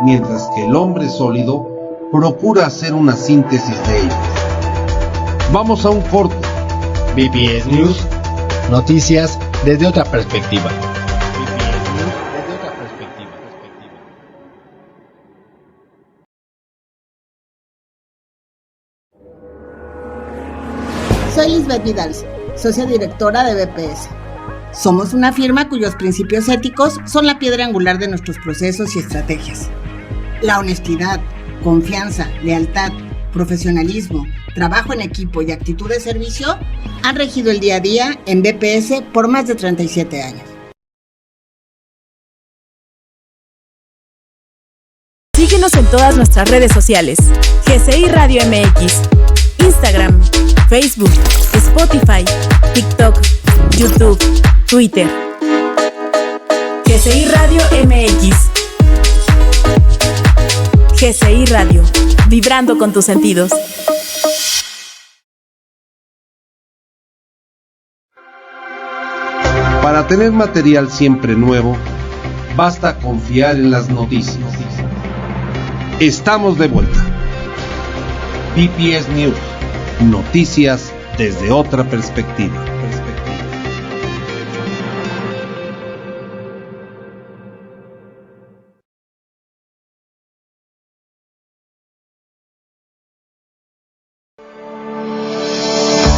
mientras que el hombre sólido procura hacer una síntesis de ellas. Vamos a un corte. BPS News, noticias desde otra perspectiva. BPS News desde otra perspectiva. Soy Lisbeth Vidal, socia directora de BPS. Somos una firma cuyos principios éticos son la piedra angular de nuestros procesos y estrategias. La honestidad, confianza, lealtad, profesionalismo, trabajo en equipo y actitud de servicio han regido el día a día en BPS por más de 37 años. Síguenos en todas nuestras redes sociales. GCI Radio MX, Instagram, Facebook, Spotify, TikTok, YouTube, Twitter. GCI Radio MX. GCI Radio, vibrando con tus sentidos. Para tener material siempre nuevo, basta confiar en las noticias. Estamos de vuelta. BPS News, noticias desde otra perspectiva.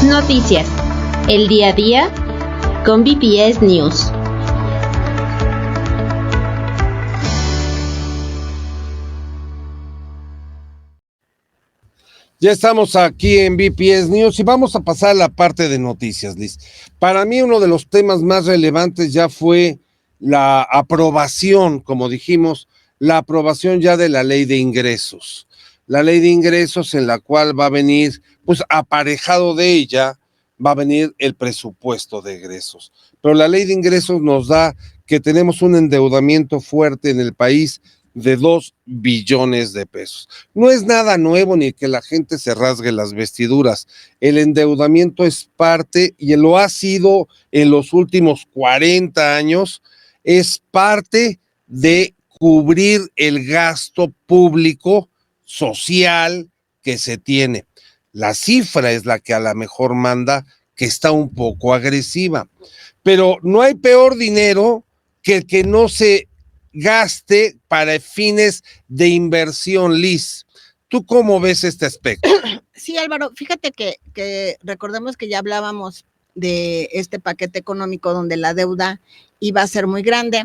Noticias, el día a día con BPS News. Ya estamos aquí en BPS News y vamos a pasar a la parte de noticias, Liz. Para mí uno de los temas más relevantes ya fue la aprobación, como dijimos, la aprobación ya de la ley de ingresos. La ley de ingresos en la cual va a venir, pues aparejado de ella, va a venir el presupuesto de egresos. Pero la ley de ingresos nos da que tenemos un endeudamiento fuerte en el país de 2 billones de pesos. No es nada nuevo ni que la gente se rasgue las vestiduras. El endeudamiento es parte, y lo ha sido en los últimos 40 años, es parte de cubrir el gasto público social que se tiene. La cifra es la que a lo mejor manda, que está un poco agresiva. Pero no hay peor dinero que no se gaste para fines de inversión, Liz. ¿Tú cómo ves este aspecto? Sí, Álvaro, fíjate que recordemos que ya hablábamos de este paquete económico donde la deuda iba a ser muy grande.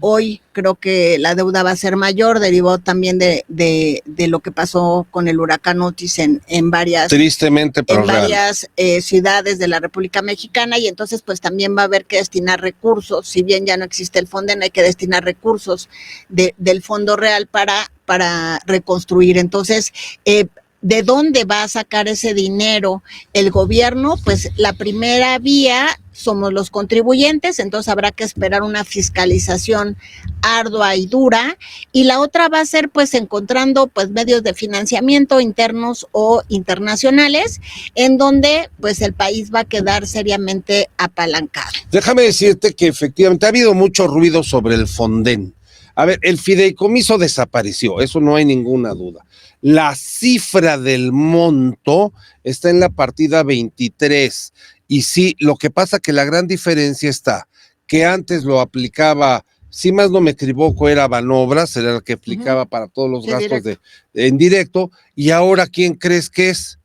Hoy creo que la deuda va a ser mayor, derivó también de lo que pasó con el huracán Otis en varias, tristemente, pero en varias ciudades de la República Mexicana, y entonces pues también va a haber que destinar recursos, si bien ya no existe el Fonden, hay que destinar recursos del Fondo Real para reconstruir. Entonces, ¿de dónde va a sacar ese dinero el gobierno? Pues la primera vía somos los contribuyentes, entonces habrá que esperar una fiscalización ardua y dura, y la otra va a ser pues encontrando pues medios de financiamiento internos o internacionales en donde pues el país va a quedar seriamente apalancado. Déjame decirte que efectivamente ha habido mucho ruido sobre el Fonden. A ver, el fideicomiso desapareció, eso no hay ninguna duda. La cifra del monto está en la partida 23. Y sí, lo que pasa que la gran diferencia está que antes lo aplicaba, si más no me equivoco, era Banobras, era el que aplicaba para todos los gastos en directo, y ahora ¿quién crees que es?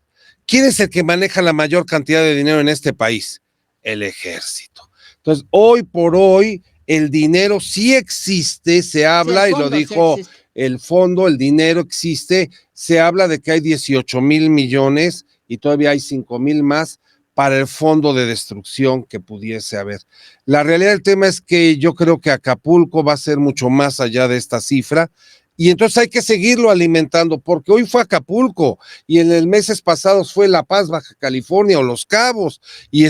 ¿Quién es el que maneja la mayor cantidad de dinero en este país? El ejército. Entonces, hoy por hoy, el dinero sí existe, se habla, sí, fondo, y lo dijo sí el fondo, el dinero existe, se habla de que hay 18,000 millones y todavía hay 5,000 más para el fondo de destrucción que pudiese haber. La realidad del tema es que yo creo que Acapulco va a ser mucho más allá de esta cifra, y entonces hay que seguirlo alimentando, porque hoy fue Acapulco, y en el meses pasados fue La Paz, Baja California o Los Cabos, y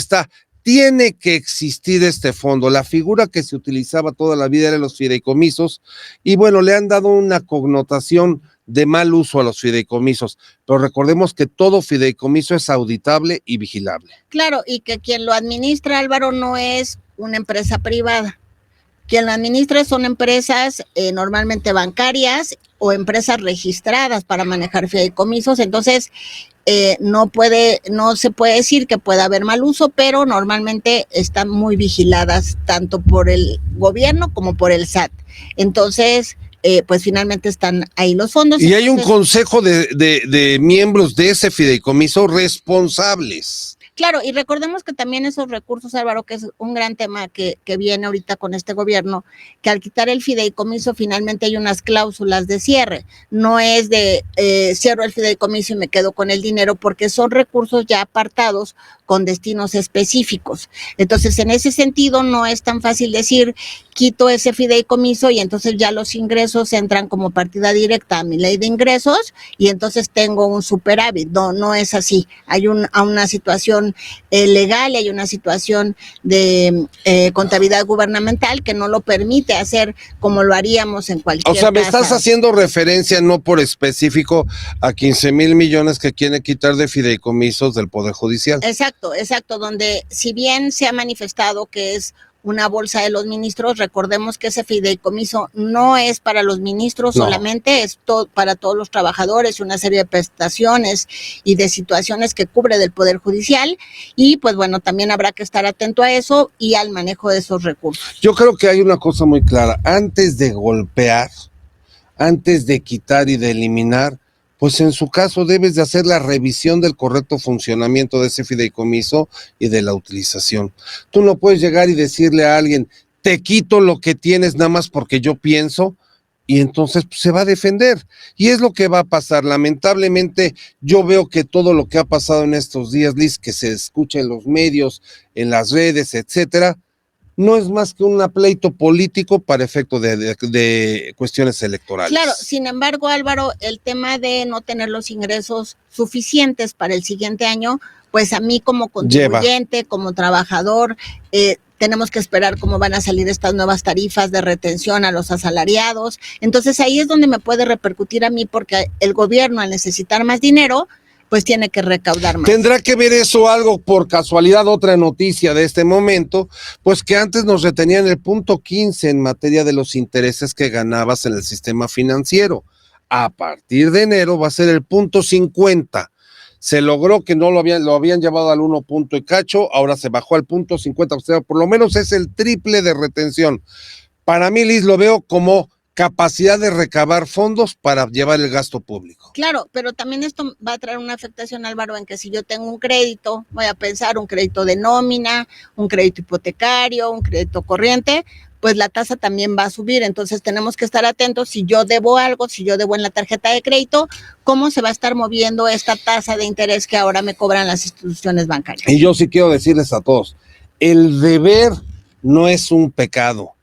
tiene que existir este fondo. La figura que se utilizaba toda la vida eran los fideicomisos, y bueno, le han dado una connotación de mal uso a los fideicomisos, pero recordemos que todo fideicomiso es auditable y vigilable. Claro, y que quien lo administra, Álvaro, no es una empresa privada. Quien lo administra son empresas normalmente bancarias o empresas registradas para manejar fideicomisos. Entonces, no se puede decir que pueda haber mal uso, pero normalmente están muy vigiladas tanto por el gobierno como por el SAT. Entonces, pues finalmente están ahí los fondos. Y hay un consejo de miembros de ese fideicomiso responsables. Claro, y recordemos que también esos recursos, Álvaro, que es un gran tema que viene ahorita con este gobierno, que al quitar el fideicomiso finalmente hay unas cláusulas de cierre. No es de cierro el fideicomiso y me quedo con el dinero, porque son recursos ya apartados con destinos específicos. Entonces, en ese sentido, no es tan fácil decir quito ese fideicomiso y entonces ya los ingresos entran como partida directa a mi ley de ingresos y entonces tengo un superávit. No es así. Hay una situación legal y hay una situación de contabilidad gubernamental que no lo permite hacer como lo haríamos en cualquier caso. O sea, me casa. Estás haciendo referencia no por específico a 15,000 millones que quiere quitar de fideicomisos del Poder Judicial. Exacto, donde si bien se ha manifestado que es una bolsa de los ministros, recordemos que ese fideicomiso no es para los ministros solamente, es para todos los trabajadores, una serie de prestaciones y de situaciones que cubre del Poder Judicial, y pues bueno, también habrá que estar atento a eso y al manejo de esos recursos. Yo creo que hay una cosa muy clara, antes de golpear, antes de quitar y de eliminar, pues en su caso debes de hacer la revisión del correcto funcionamiento de ese fideicomiso y de la utilización. Tú no puedes llegar y decirle a alguien, te quito lo que tienes nada más porque yo pienso, y entonces pues, se va a defender. Y es lo que va a pasar. Lamentablemente, yo veo que todo lo que ha pasado en estos días, Liz, que se escucha en los medios, en las redes, etcétera, no es más que un pleito político para efecto de cuestiones electorales. Claro, sin embargo, Álvaro, el tema de no tener los ingresos suficientes para el siguiente año, pues a mí como contribuyente, como trabajador, tenemos que esperar cómo van a salir estas nuevas tarifas de retención a los asalariados. Entonces ahí es donde me puede repercutir a mí, porque el gobierno, al necesitar más dinero, pues tiene que recaudar más. Tendrá que ver eso algo, por casualidad, otra noticia de este momento, pues que antes nos retenían el 0.15 en materia de los intereses que ganabas en el sistema financiero. A partir de enero va a ser el 0.50. Se logró que no lo habían llevado al 1 punto y cacho, ahora se bajó al punto 50, o sea, por lo menos es el triple de retención. Para mí, Liz, lo veo como capacidad de recabar fondos para llevar el gasto público. Claro, pero también esto va a traer una afectación, Álvaro, en que si yo tengo un crédito, voy a pensar un crédito de nómina, un crédito hipotecario, un crédito corriente, pues la tasa también va a subir. Entonces tenemos que estar atentos si yo debo algo, si yo debo en la tarjeta de crédito, cómo se va a estar moviendo esta tasa de interés que ahora me cobran las instituciones bancarias. Y yo sí quiero decirles a todos, el deber no es un pecado.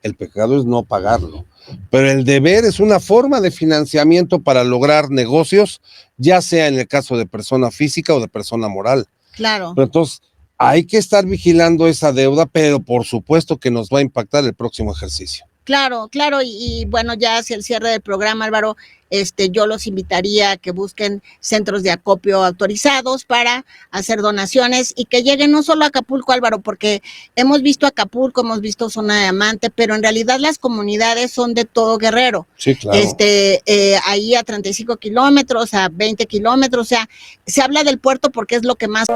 El pecado es no pagarlo, pero el deber es una forma de financiamiento para lograr negocios, ya sea en el caso de persona física o de persona moral. Claro. Pero entonces hay que estar vigilando esa deuda, pero por supuesto que nos va a impactar el próximo ejercicio. Claro, y bueno, ya hacia el cierre del programa, Álvaro, yo los invitaría a que busquen centros de acopio autorizados para hacer donaciones y que lleguen no solo a Acapulco, Álvaro, porque hemos visto Acapulco, hemos visto Zona Diamante, pero en realidad las comunidades son de todo Guerrero. Sí, claro. Ahí a 35 kilómetros, a 20 kilómetros, o sea, se habla del puerto porque es lo que más...